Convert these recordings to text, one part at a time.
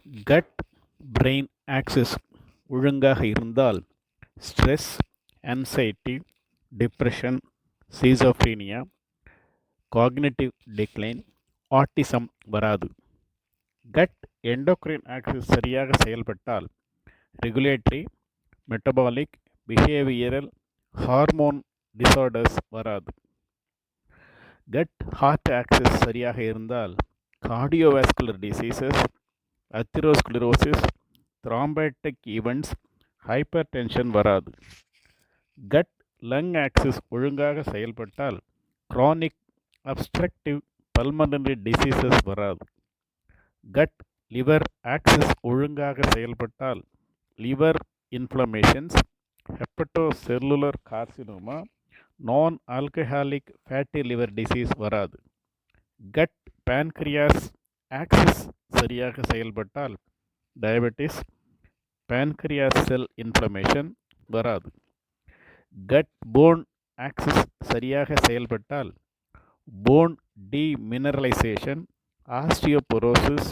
Cut brain axis ஒழுங்காக இருந்தால் stress, anxiety, depression, schizophrenia, cognitive decline, autism வராது. Gut endocrine axis சரியாக செயல்பட்டால் regulatory, metabolic, behavioural, hormone disorders வராது. கட் ஹார்ட் ஆக்சிஸ் சரியாக இருந்தால் cardiovascular diseases, atherosclerosis, thrombotic events, hypertension வராது. Gut lung axis ஒழுங்காக செயல்பட்டால் கிரானிக் அப்ஸ்ட்ரக்டிவ் பல்மனரி டிசீசஸ் வராது. கட் லிவர் ஆக்சிஸ் ஒழுங்காக செயல்பட்டால் liver inflammations, hepatocellular carcinoma, non alcoholic fatty liver disease வராது. கட் பேன்கிரியாஸ் ஆக்சிஸ் சரியாக செயல்பட்டால் டயபெட்டிஸ், பேன்கிரியாஸ் செல் இன்ஃப்ளமேஷன் வராது. கட் போன் ஆக்சிஸ் சரியாக செயல்பட்டால் போன் டீமினரலைசேஷன், ஆஸ்டியோபோரோசிஸ்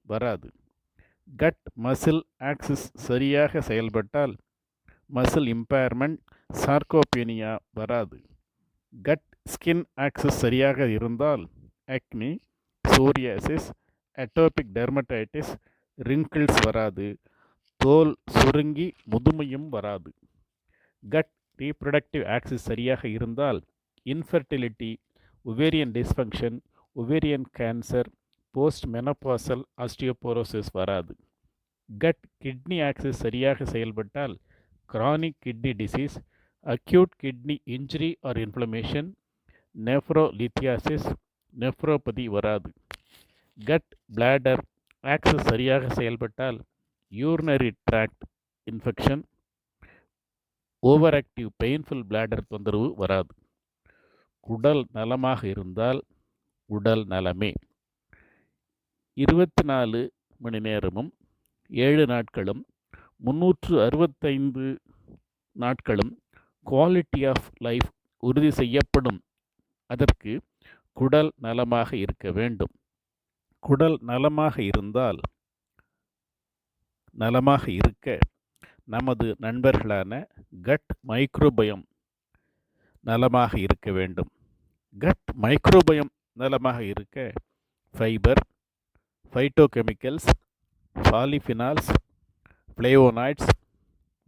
வராது. கட் மசில் ஆக்சிஸ் சரியாக செயல்பட்டால் மசில் இம்பேர்மெண்ட், சார்கோபீனியா வராது. கட் ஸ்கின் ஆக்சிஸ் சரியாக இருந்தால் ஆக்னி, சோரியாசிஸ், அட்டோபிக் டெர்மடைட்டிஸ், ரிங்கிள்ஸ் வராது. தோல் சுருங்கி முதுமையும் வராது. கட் ரீப்ரொடக்டிவ் ஆக்சிஸ் சரியாக இருந்தால் infertility, ovarian dysfunction, ovarian cancer, post menopausal osteoporosis வராது. கட் கிட்னி ஆக்சிஸ் சரியாக செயல்பட்டால் chronic kidney disease, acute kidney injury or inflammation, nephrolithiasis, nephropathy வராது. கட் பிளாடர் ஆக்சிஸ் சரியாக செயல்பட்டால் urinary tract infection, over active painful bladder தொந்தரவு வராது. குடல் நலமாக இருந்தால் உடல் நலமே. 24 மணி நேரமும் 7 நாட்களும் 365 நாட்களும் குவாலிட்டி ஆஃப் லைஃப் உறுதி செய்யப்படும். அதற்கு குடல் நலமாக இருக்க வேண்டும். குடல் நலமாக இருந்தால் நலமாக இருக்க நமது நண்பர்களான கட் மைக்ரோபயம் நலமாக இருக்க வேண்டும். கட் மைக்ரோபயம் நலமாக இருக்க fibre, phytochemicals, polyphenols, flavonoids,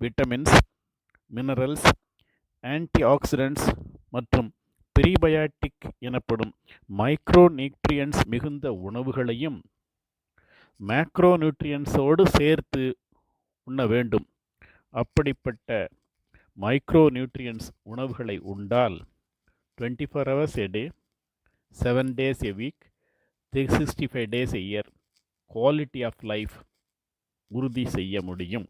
vitamins, minerals, antioxidants மற்றும் ப்ரீபயாட்டிக் எனப்படும் மைக்ரோ நியூட்ரியன்ஸ் மிகுந்த உணவுகளையும் மேக்ரோ நியூட்ரியன்ஸோடு சேர்த்து உண்ண வேண்டும். அப்படிப்பட்ட மைக்ரோ நியூட்ரியன்ஸ் உணவுகளை உண்டால் 24 hours a day, 7 days a week, 365 days a year quality of life உறுதி செய்ய முடியும்.